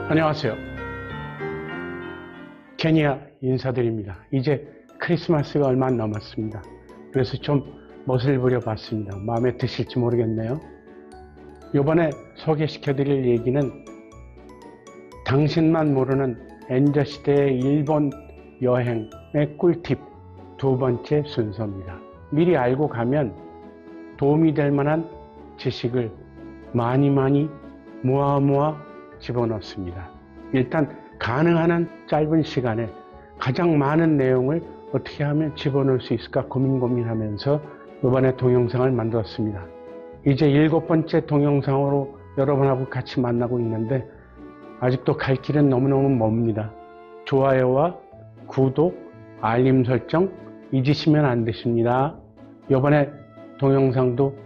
안녕하세요. 케냐 인사드립니다. 이제 크리스마스가 얼마 안 남았습니다. 그래서 좀 멋을 부려봤습니다. 마음에 드실지 모르겠네요. 이번에 소개시켜드릴 얘기는 당신만 모르는 엔저시대의 일본 여행의 꿀팁 두 번째 순서입니다. 미리 알고 가면 도움이 될 만한 지식을 많이 모아 집어넣습니다. 일단 가능한 한 짧은 시간에 가장 많은 내용을 어떻게 하면 집어넣을 수 있을까 고민하면서 이번에 동영상을 만들었습니다. 이제 7번째 동영상으로 여러분하고 같이 만나고 있는데 아직도 갈 길은 너무너무 멉니다. 좋아요와 구독, 알림 설정 잊으시면 안 되십니다. 이번에 동영상도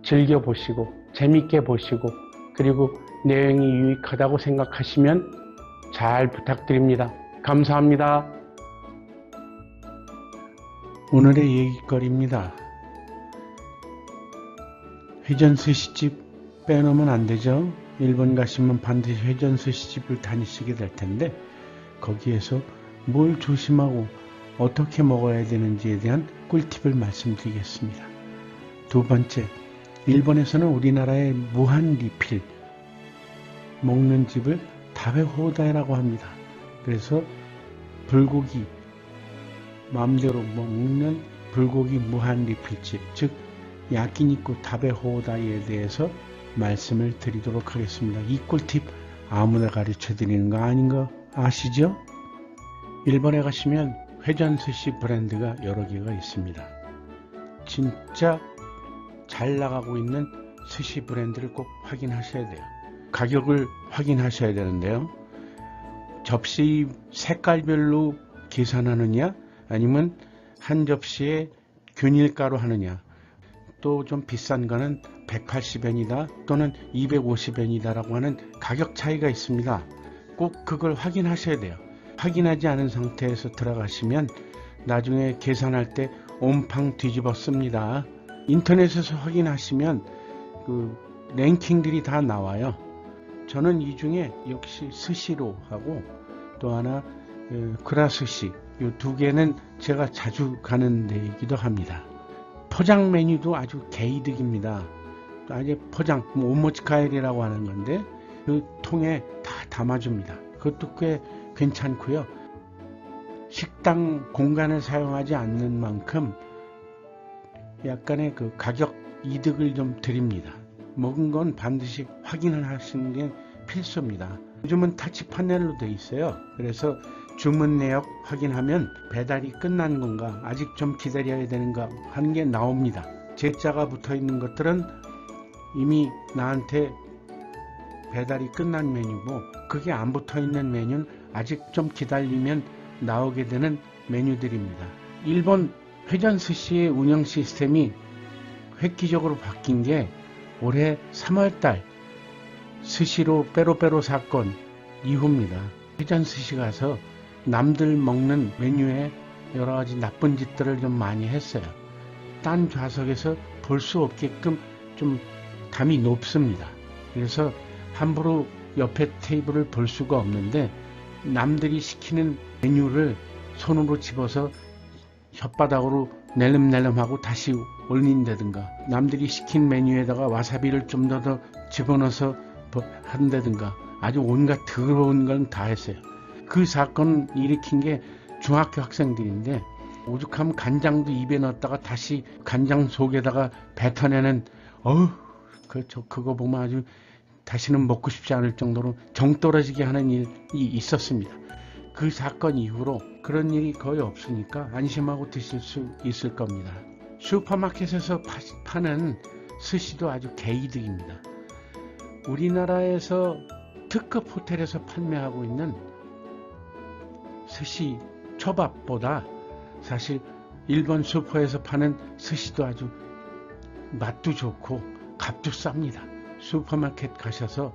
즐겨보시고 재밌게 보시고 그리고 내용이 유익하다고 생각하시면 잘 부탁드립니다. 감사합니다. 오늘의 얘기거리입니다. 회전 스시집 빼놓으면 안 되죠. 일본 가시면 반드시 회전 스시집을 다니시게 될 텐데 거기에서 뭘 조심하고 어떻게 먹어야 되는지에 대한 꿀팁을 말씀드리겠습니다. 두 번째, 일본에서는 우리나라의 무한 리필 먹는 집을 다베호다이라고 합니다. 그래서 불고기 마음대로 먹는 불고기 무한 리필집, 즉 야끼니쿠 다베호다이에 대해서 말씀을 드리도록 하겠습니다. 이 꿀팁 아무나 가르쳐 드리는 거 아닌 거 아시죠? 일본에 가시면 회전 스시 브랜드가 여러 개가 있습니다. 진짜 잘 나가고 있는 스시 브랜드를 꼭 확인하셔야 돼요. 가격을 확인하셔야 되는데요. 접시 색깔별로 계산하느냐 아니면 한 접시에 균일가로 하느냐, 또 좀 비싼 거는 180엔이다 또는 250엔이다 라고 하는 가격 차이가 있습니다. 꼭 그걸 확인하셔야 돼요. 확인하지 않은 상태에서 들어가시면 나중에 계산할 때 온팡 뒤집어 씁니다. 인터넷에서 확인하시면 그 랭킹들이 다 나와요. 저는 이 중에 역시 스시로 하고 또 하나 그라스시, 이 두 개는 제가 자주 가는 데이기도 합니다. 포장 메뉴도 아주 개이득입니다. 아주 포장, 오모치카이라고 하는 건데 그 통에 다 담아줍니다. 그것도 꽤 괜찮고요. 식당 공간을 사용하지 않는 만큼 약간의 그 가격 이득을 좀 드립니다. 먹은 건 반드시 확인을 하시는 게 필수입니다. 요즘은 타치 파넬로 되어 있어요. 그래서 주문 내역 확인하면 배달이 끝난 건가 아직 좀 기다려야 되는가 하는 게 나옵니다. 제자가 붙어 있는 것들은 이미 나한테 배달이 끝난 메뉴고, 그게 안 붙어 있는 메뉴는 아직 좀 기다리면 나오게 되는 메뉴들입니다. 일본 회전 스시의 운영 시스템이 획기적으로 바뀐 게 올해 3월달 스시로 빼로빼로 사건 이후입니다. 회전 스시 가서 남들 먹는 메뉴에 여러 가지 나쁜 짓들을 좀 많이 했어요. 딴 좌석에서 볼 수 없게끔 좀 담이 높습니다. 그래서 함부로 옆에 테이블을 볼 수가 없는데 남들이 시키는 메뉴를 손으로 집어서 혓바닥으로 낼름낼름하고 다시 올린다든가, 남들이 시킨 메뉴에다가 와사비를 좀 더 집어넣어서 한다든가, 아주 온갖 더러운 건 다 했어요. 그 사건 일으킨 게 중학교 학생들인데 오죽하면 간장도 입에 넣었다가 다시 간장 속에다가 뱉어내는 그거 보면 아주 다시는 먹고 싶지 않을 정도로 정 떨어지게 하는 일이 있었습니다. 그 사건 이후로 그런 일이 거의 없으니까 안심하고 드실 수 있을 겁니다. 슈퍼마켓에서 파는 스시도 아주 개이득입니다. 우리나라에서 특급 호텔에서 판매하고 있는 스시 초밥보다 사실 일본 슈퍼에서 파는 스시도 아주 맛도 좋고 값도 쌉니다. 슈퍼마켓 가셔서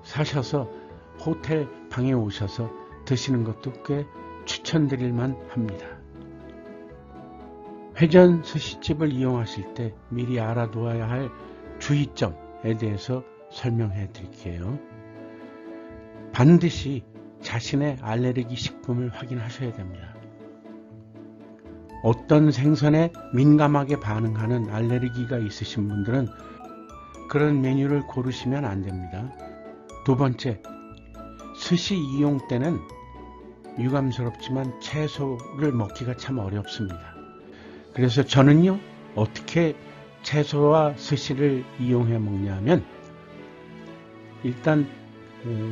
사셔서 호텔 방에 오셔서 드시는 것도 꽤 추천드릴만 합니다. 회전 스시집을 이용하실 때 미리 알아두어야 할 주의점에 대해서 설명해 드릴게요. 반드시 자신의 알레르기 식품을 확인하셔야 됩니다. 어떤 생선에 민감하게 반응하는 알레르기가 있으신 분들은 그런 메뉴를 고르시면 안 됩니다. 두 번째, 스시 이용 때는 유감스럽지만 채소를 먹기가 참 어렵습니다. 그래서 저는요, 어떻게 채소와 스시를 이용해 먹냐면, 일단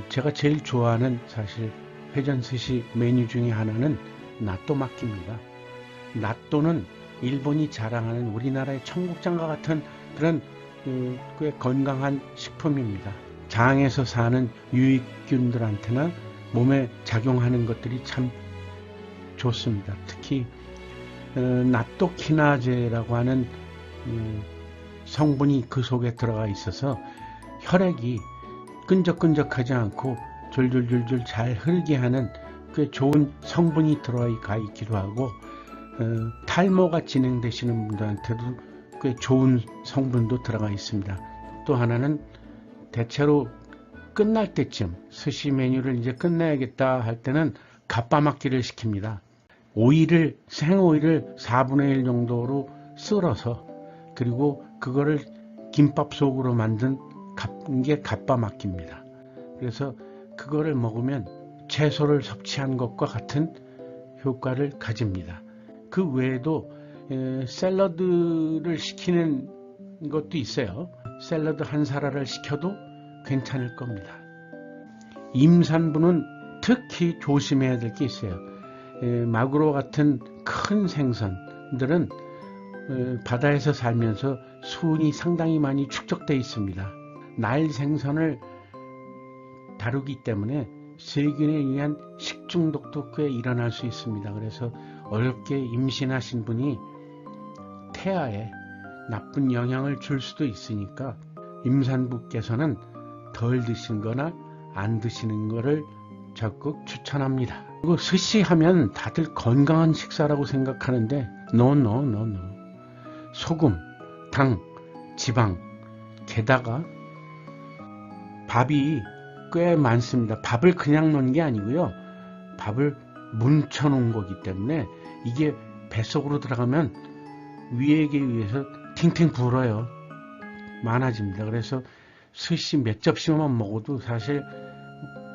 제가 제일 좋아하는 사실 회전 스시 메뉴 중에 하나는 나또마키입니다. 나또는 일본이 자랑하는 우리나라의 청국장과 같은 그런 꽤 건강한 식품입니다. 장에서 사는 유익균들한테나 몸에 작용하는 것들이 참 좋습니다. 특히 나또키나제라고 하는 성분이 그 속에 들어가 있어서 혈액이 끈적끈적하지 않고 졸졸졸졸 잘 흐르게 하는 꽤 좋은 성분이 들어가 있기도 하고, 탈모가 진행되시는 분들한테도 꽤 좋은 성분도 들어가 있습니다. 또 하나는 대체로 끝날 때쯤 스시 메뉴를 이제 끝내야겠다 할 때는 갓바마키를 시킵니다. 생오이를 4분의 1 정도로 썰어서, 그리고 그거를 김밥 속으로 만든 게 갓바마키입니다. 그래서 그거를 먹으면 채소를 섭취한 것과 같은 효과를 가집니다. 그 외에도 샐러드를 시키는 것도 있어요. 샐러드 한 사라를 시켜도 괜찮을 겁니다. 임산부는 특히 조심해야 될 게 있어요. 마구로 같은 큰 생선들은 바다에서 살면서 수은이 상당히 많이 축적되어 있습니다. 날 생선을 다루기 때문에 세균에 의한 식중독도 꽤 일어날 수 있습니다. 그래서 어렵게 임신하신 분이 태아에 나쁜 영향을 줄 수도 있으니까 임산부께서는 덜 드신 거나 안 드시는 거를 적극 추천합니다. 그리고 스시 하면 다들 건강한 식사라고 생각하는데 no. 소금, 당, 지방, 게다가 밥이 꽤 많습니다. 밥을 그냥 넣은 게 아니고요. 밥을 뭉쳐 놓은 거기 때문에 이게 뱃속으로 들어가면 위액에 의해서 팅팅 불어요. 많아집니다. 그래서 스시 몇 접시만 먹어도 사실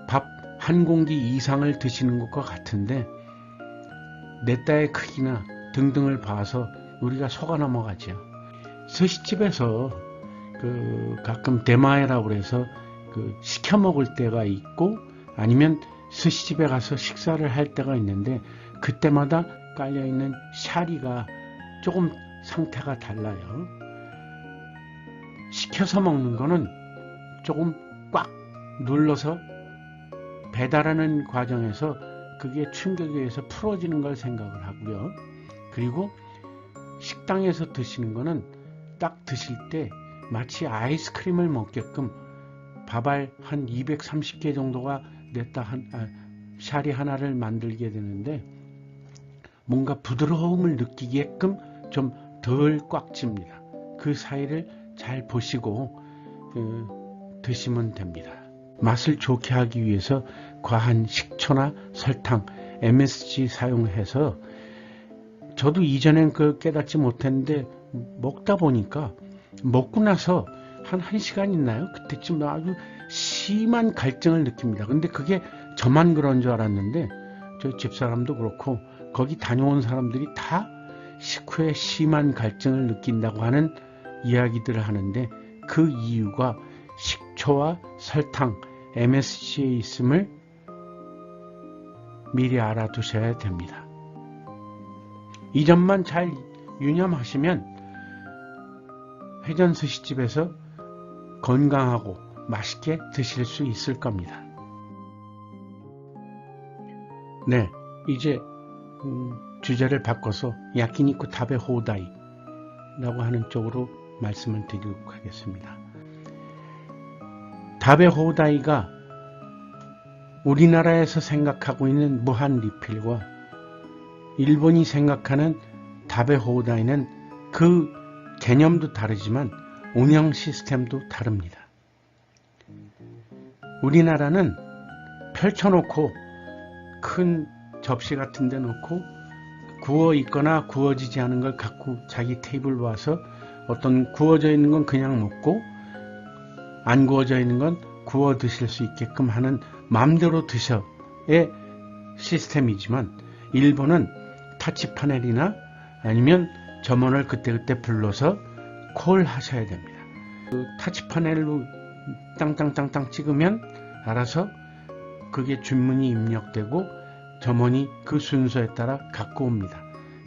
밥 한 공기 이상을 드시는 것과 같은데 내 딸의 크기나 등등을 봐서 우리가 속아 넘어가죠. 스시집에서 가끔 대마에라고 해서 시켜 먹을 때가 있고, 아니면 스시집에 가서 식사를 할 때가 있는데 그때마다 깔려있는 샤리가 조금 상태가 달라요. 시켜서 먹는 거는 조금 꽉 눌러서 배달하는 과정에서 그게 충격에 의해서 풀어지는 걸 생각을 하고요. 그리고 식당에서 드시는 거는 딱 드실 때 마치 아이스크림을 먹게끔 밥알 한 230개 정도가 냈다 샤리 하나를 만들게 되는데 뭔가 부드러움을 느끼게끔 좀 덜 꽉 찝니다. 그 사이를 잘 보시고 드시면 됩니다. 맛을 좋게 하기 위해서 과한 식초나 설탕, MSG 사용해서, 저도 이전엔 깨닫지 못했는데 먹다 보니까 먹고 나서 한 1시간 있나요? 그때쯤 아주 심한 갈증을 느낍니다. 근데 그게 저만 그런 줄 알았는데 저희 집사람도 그렇고 거기 다녀온 사람들이 다 식후에 심한 갈증을 느낀다고 하는 이야기들을 하는데, 그 이유가 식초와 설탕, MSG에 있음을 미리 알아두셔야 됩니다. 이 점만 잘 유념하시면 회전 스시집에서 건강하고 맛있게 드실 수 있을 겁니다. 네, 이제 주제를 바꿔서 야키니쿠 타베 호다이 라고 하는 쪽으로 말씀을 드리도록 하겠습니다. 타베 호다이가 우리나라에서 생각하고 있는 무한 리필과 일본이 생각하는 타베 호다이는 그 개념도 다르지만 운영 시스템도 다릅니다. 우리나라는 펼쳐놓고 큰 접시 같은 데 놓고 구워 있거나 구워지지 않은 걸 갖고 자기 테이블 와서 어떤 구워져 있는 건 그냥 먹고 안 구워져 있는 건 구워 드실 수 있게끔 하는 마음대로 드셔의 시스템이지만, 일본은 타치 파넬이나 아니면 점원을 그때그때 불러서 콜 하셔야 됩니다. 그 타치 파넬로 땅땅땅땅 찍으면 알아서 그게 주문이 입력되고 점원이 그 순서에 따라 갖고 옵니다.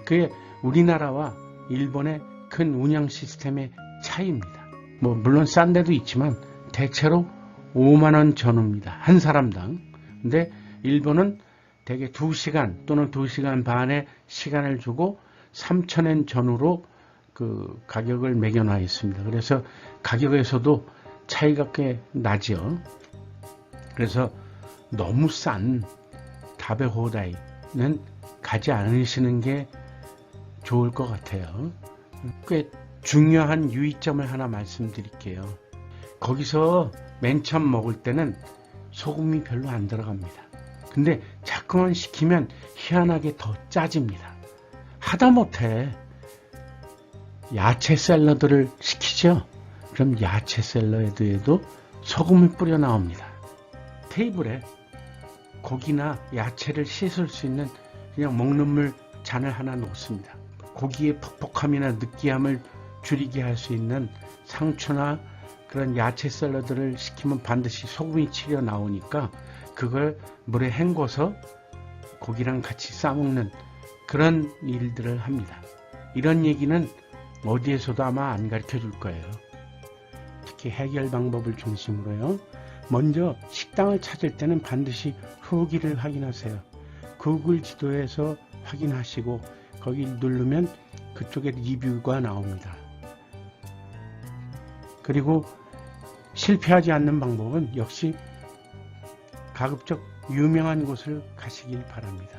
그게 우리나라와 일본의 큰 운영 시스템의 차이입니다. 물론 싼 데도 있지만 대체로 5만원 전후입니다. 한 사람당. 근데 일본은 대개 2시간 또는 2시간 반의 시간을 주고 3,000엔 전후로 그 가격을 매겨놔 있습니다. 그래서 가격에서도 차이가 꽤 나죠. 그래서 너무 싼 다베호다이는 가지 않으시는 게 좋을 것 같아요. 꽤 중요한 유의점을 하나 말씀드릴게요. 거기서 맨 처음 먹을 때는 소금이 별로 안 들어갑니다. 근데 자꾸만 시키면 희한하게 더 짜집니다. 하다못해 야채 샐러드를 시키죠. 그럼 야채 샐러드에도 소금을 뿌려 나옵니다. 테이블에 고기나 야채를 씻을 수 있는 그냥 먹는 물 잔을 하나 놓습니다. 고기의 퍽퍽함이나 느끼함을 줄이게 할 수 있는 상추나 그런 야채 샐러드를 시키면 반드시 소금이 치려 나오니까 그걸 물에 헹궈서 고기랑 같이 싸먹는 그런 일들을 합니다. 이런 얘기는 어디에서도 아마 안 가르쳐 줄 거예요. 특히 해결 방법을 중심으로요. 먼저 식당을 찾을 때는 반드시 후기를 확인하세요. 구글 지도에서 확인하시고 거기를 누르면 그쪽에 리뷰가 나옵니다. 그리고 실패하지 않는 방법은 역시 가급적 유명한 곳을 가시길 바랍니다.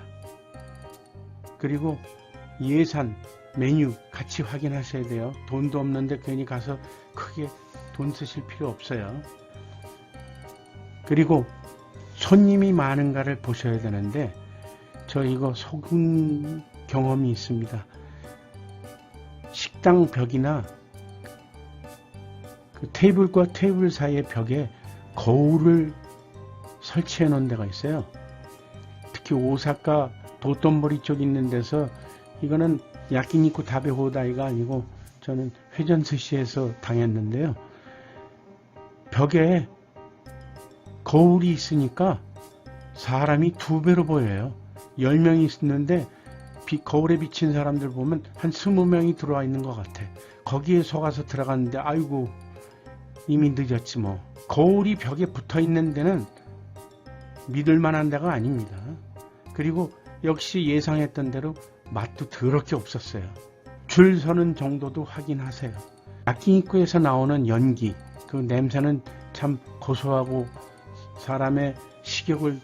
그리고 예산, 메뉴 같이 확인하셔야 돼요. 돈도 없는데 괜히 가서 크게 돈 쓰실 필요 없어요. 그리고 손님이 많은가를 보셔야 되는데 저 이거 속은 경험이 있습니다. 식당 벽이나 그 테이블과 테이블 사이의 벽에 거울을 설치해 놓은 데가 있어요. 특히 오사카 도톤보리 쪽 있는 데서, 이거는 야키니쿠 다베호다이가 아니고 저는 회전 스시에서 당했는데요. 벽에 거울이 있으니까 사람이 2배로 보여요. 10명이 있는데 거울에 비친 사람들 보면 한 20명이 들어와 있는 것 같아. 거기에 속아서 들어갔는데 아이고 이미 늦었지 뭐. 거울이 벽에 붙어 있는 데는 믿을 만한 데가 아닙니다. 그리고 역시 예상했던 대로 맛도 더럽게 없었어요. 줄 서는 정도도 확인하세요. 야끼니쿠에서 나오는 연기, 그 냄새는 참 고소하고 사람의 식욕을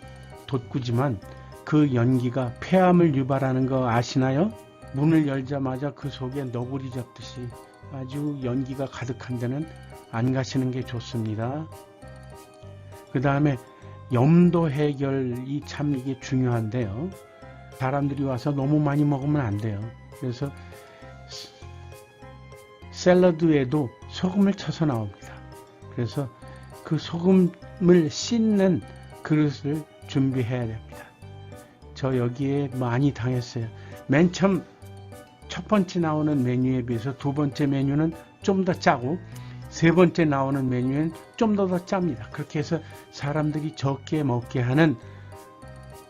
돋구지만 그 연기가 폐암을 유발하는 거 아시나요? 문을 열자마자 그 속에 너구리 잡듯이 아주 연기가 가득한 데는 안 가시는 게 좋습니다. 그 다음에 염도 해결이 참 이게 중요한데요. 사람들이 와서 너무 많이 먹으면 안 돼요. 그래서 샐러드에도 소금을 쳐서 나옵니다. 그래서 그 소금을 씻는 그릇을 준비해야 됩니다. 저 여기에 많이 당했어요. 맨 처음 첫 번째 나오는 메뉴에 비해서 두 번째 메뉴는 좀 더 짜고 세 번째 나오는 메뉴는 좀 더 짭니다. 그렇게 해서 사람들이 적게 먹게 하는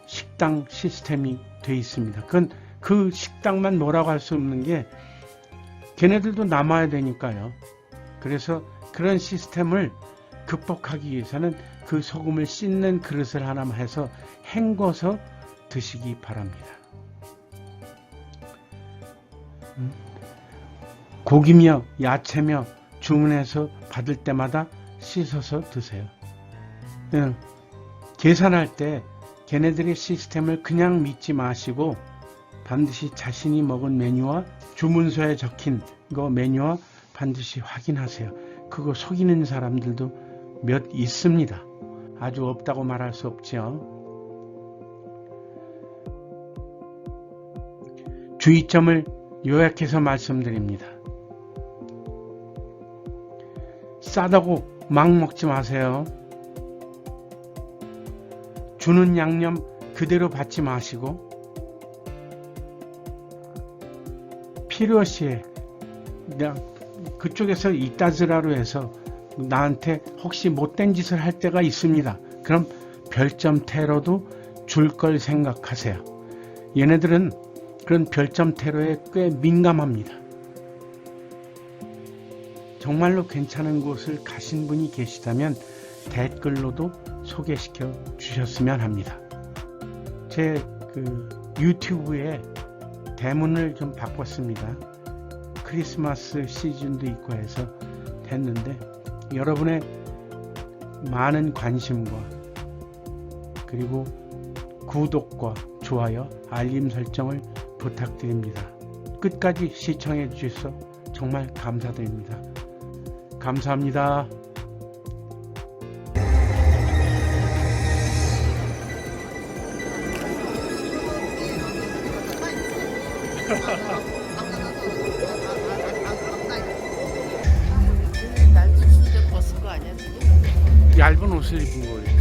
식당 시스템이 돼 있습니다. 그건 그 식당만 뭐라고 할 수 없는 게 걔네들도 남아야 되니까요. 그래서 그런 시스템을 극복하기 위해서는 그 소금을 씻는 그릇을 하나만 해서 헹궈서 드시기 바랍니다. 고기며 야채며 주문해서 받을 때마다 씻어서 드세요. 계산할 때 걔네들의 시스템을 그냥 믿지 마시고 반드시 자신이 먹은 메뉴와 주문서에 적힌 거 메뉴와 반드시 확인하세요. 그거 속이는 사람들도 몇 있습니다. 아주 없다고 말할 수 없지요. 주의점을 요약해서 말씀드립니다. 싸다고 막 먹지 마세요. 주는 양념 그대로 받지 마시고 필요시에 그쪽에서 이따즈라로 해서 나한테 혹시 못된 짓을 할 때가 있습니다. 그럼 별점 테러도 줄 걸 생각하세요. 얘네들은 그런 별점 테러에 꽤 민감합니다. 정말로 괜찮은 곳을 가신 분이 계시다면 댓글로도 소개시켜 주셨으면 합니다. 제 유튜브에 대문을 좀 바꿨습니다. 크리스마스 시즌도 있고 해서 됐는데 여러분의 많은 관심과 그리고 구독과 좋아요, 알림 설정을 부탁드립니다. 끝까지 시청해 주셔서 정말 감사드립니다. 감사합니다. 날 수술제 벗은 거 아니야 지금? 얇은 옷을 입은 거예요.